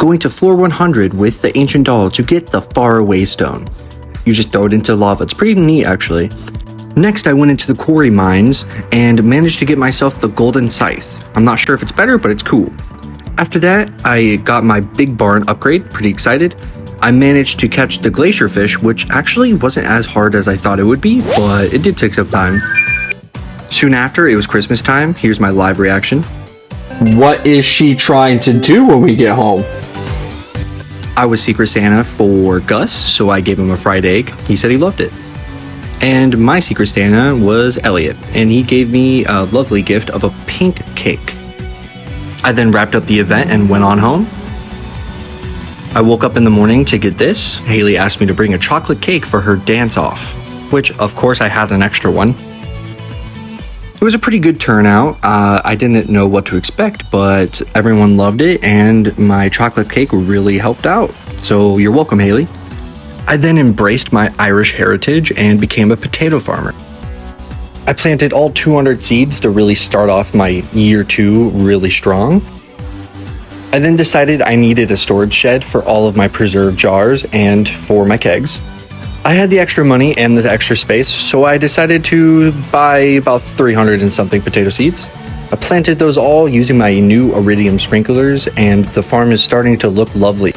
going to floor 100 with the ancient doll to get the faraway stone. You just throw it into lava. It's pretty neat, actually. Next, I went into the quarry mines and managed to get myself the golden scythe. I'm not sure if it's better, but it's cool. After that, I got my big barn upgrade, pretty excited. I managed to catch the glacier fish, which actually wasn't as hard as I thought it would be, but it did take some time. Soon after, it was Christmas time. Here's my live reaction. What is she trying to do when we get home? I was Secret Santa for Gus, so I gave him a fried egg. He said he loved it. And my Secret Santa was Elliot, and he gave me a lovely gift of a pink cake. I then wrapped up the event and went on home. I woke up in the morning to get this. Haley asked me to bring a chocolate cake for her dance-off, which of course I had an extra one. It was a pretty good turnout. I didn't know what to expect, but everyone loved it, and my chocolate cake really helped out. So you're welcome, Haley. I then embraced my Irish heritage and became a potato farmer. I planted all 200 seeds to really start off my year 2 really strong. I then decided I needed a storage shed for all of my preserved jars and for my kegs. I had the extra money and the extra space, so I decided to buy about 300 and something potato seeds. I planted those all using my new iridium sprinklers, and the farm is starting to look lovely.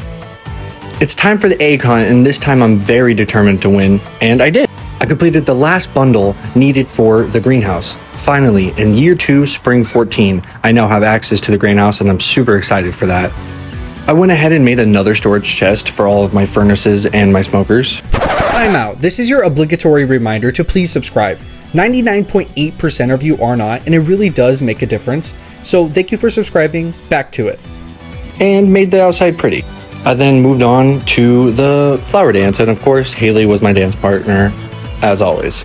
It's time for the egg hunt, and this time I'm very determined to win, and I did. I completed the last bundle needed for the greenhouse. Finally, in year 2, spring 14, I now have access to the greenhouse, and I'm super excited for that. I went ahead and made another storage chest for all of my furnaces and my smokers. I'm out. This is your obligatory reminder to please subscribe. 99.8% of you are not, and it really does make a difference. So thank you for subscribing. Back to it. And made the outside pretty. I then moved on to the flower dance, and of course, Haley was my dance partner, as always.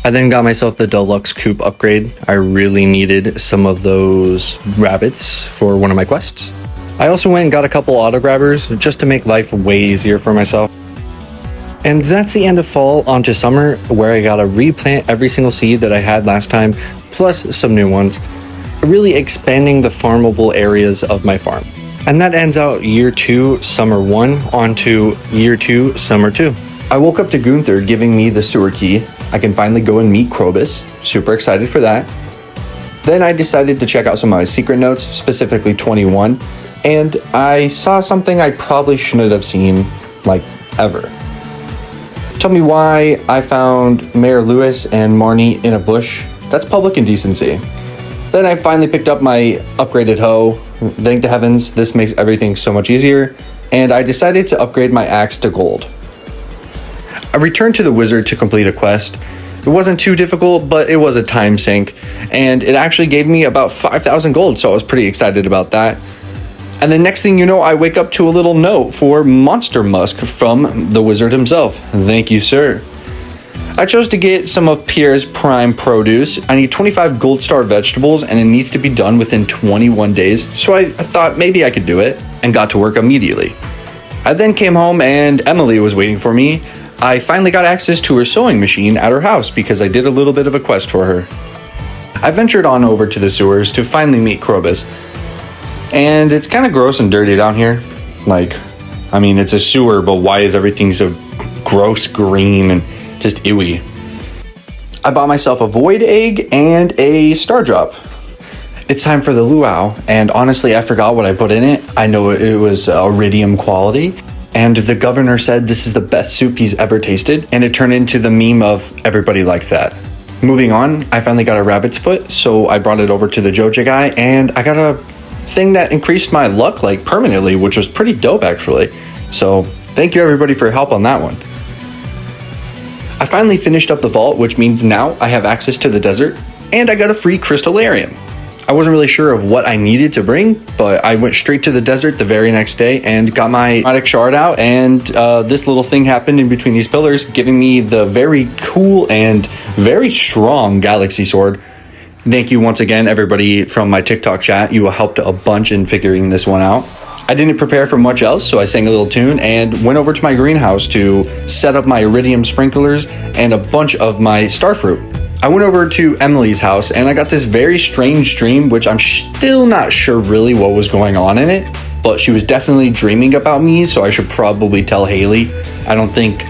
I then got myself the deluxe coop upgrade. I really needed some of those rabbits for one of my quests. I also went and got a couple auto grabbers just to make life way easier for myself. And that's the end of fall onto summer, where I gotta replant every single seed that I had last time, plus some new ones, really expanding the farmable areas of my farm. And that ends out year 2, summer 1, onto year 2, summer 2. I woke up to Gunther giving me the sewer key. I can finally go and meet Krobus. Super excited for that. Then I decided to check out some of my secret notes, specifically 21, and I saw something I probably shouldn't have seen, like, ever. Tell me why I found Mayor Lewis and Marnie in a bush. That's public indecency. Then I finally picked up my upgraded hoe. Thank the heavens, this makes everything so much easier. And I decided to upgrade my axe to gold. I returned to the wizard to complete a quest. It wasn't too difficult, but it was a time sink. And it actually gave me about 5,000 gold, so I was pretty excited about that. And the next thing you know, I wake up to a little note for Monster Musk from the wizard himself. Thank you, sir. I chose to get some of Pierre's prime produce. I need 25 gold star vegetables, and it needs to be done within 21 days. So I thought maybe I could do it, and got to work immediately. I then came home and Emily was waiting for me. I finally got access to her sewing machine at her house because I did a little bit of a quest for her. I ventured on over to the sewers to finally meet Krobus. And it's kind of gross and dirty down here. Like, I mean, it's a sewer, but why is everything so gross green and just ewy? I bought myself a void egg and a star drop. It's time for the luau, and honestly, I forgot what I put in it. I know it was iridium quality, and the governor said this is the best soup he's ever tasted, and it turned into the meme of everybody like that. Moving on, I finally got a rabbit's foot, so I brought it over to the Joja guy, and I got a thing that increased my luck like permanently, which was pretty dope actually. So thank you everybody for your help on that one. I finally finished up the vault, which means now I have access to the desert, and I got a free crystallarium. I wasn't really sure of what I needed to bring, but I went straight to the desert the very next day and got my automatic shard out, and this little thing happened in between these pillars, giving me the very cool and very strong galaxy sword. Thank you once again, everybody from my TikTok chat. You helped a bunch in figuring this one out. I didn't prepare for much else, so I sang a little tune and went over to my greenhouse to set up my iridium sprinklers and a bunch of my starfruit. I went over to Emily's house and I got this very strange dream, which I'm still not sure really what was going on in it. but she was definitely dreaming about me, so I should probably tell Haley. I don't think,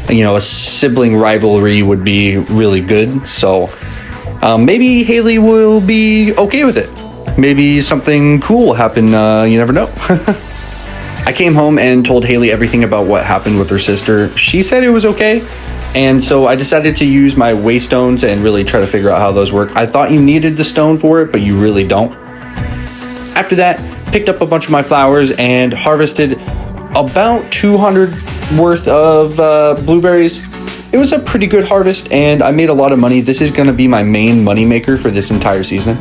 a sibling rivalry would be really good, so maybe Haley will be okay with it. Maybe something cool will happen, you never know. I came home and told Haley everything about what happened with her sister. She said it was okay, and so I decided to use my waystones and really try to figure out how those work. I thought you needed the stone for it, but you really don't. After that, picked up a bunch of my flowers and harvested about 200 worth of blueberries. It was a pretty good harvest, and I made a lot of money. This is going to be my main money maker for this entire season.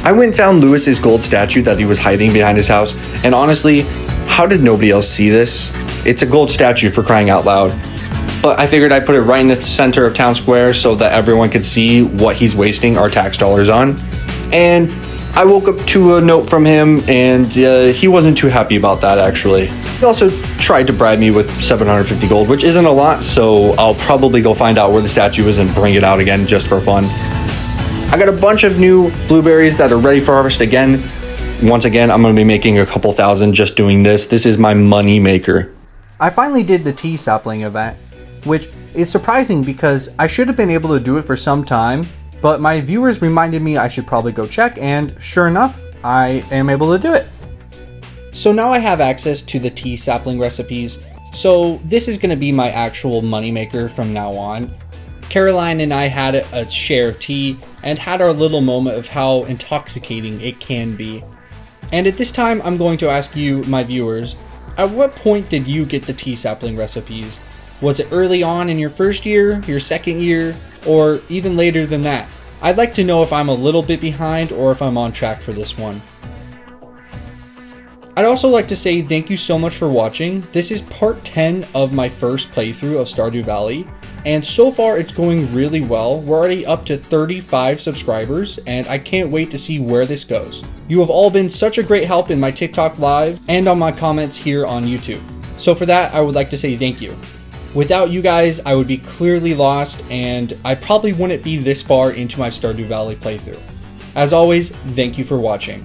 I went and found Lewis's gold statue that he was hiding behind his house, and honestly, how did nobody else see this? It's a gold statue, for crying out loud. But I figured I'd put it right in the center of town square so that everyone could see what he's wasting our tax dollars on. And I woke up to a note from him, and he wasn't too happy about that, actually. He also tried to bribe me with 750 gold, which isn't a lot, so I'll probably go find out where the statue is and bring it out again just for fun. I got a bunch of new blueberries that are ready for harvest again. Once again, I'm going to be making a couple thousand just doing this. This is my money maker. I finally did the tea sapling event, which is surprising because I should have been able to do it for some time, but my viewers reminded me I should probably go check, and sure enough, I am able to do it. So now I have access to the tea sapling recipes, so this is going to be my actual moneymaker from now on. Caroline and I had a share of tea and had our little moment of how intoxicating it can be. And at this time, I'm going to ask you, my viewers, at what point did you get the tea sapling recipes? Was it early on in your first year, your second year, or even later than that? I'd like to know if I'm a little bit behind or if I'm on track for this one. I'd also like to say thank you so much for watching. This is part 10 of my first playthrough of Stardew Valley, and so far it's going really well. We're already up to 35 subscribers, and I can't wait to see where this goes. You have all been such a great help in my TikTok live and on my comments here on YouTube. So for that, I would like to say thank you. Without you guys, I would be clearly lost, and I probably wouldn't be this far into my Stardew Valley playthrough. As always, thank you for watching.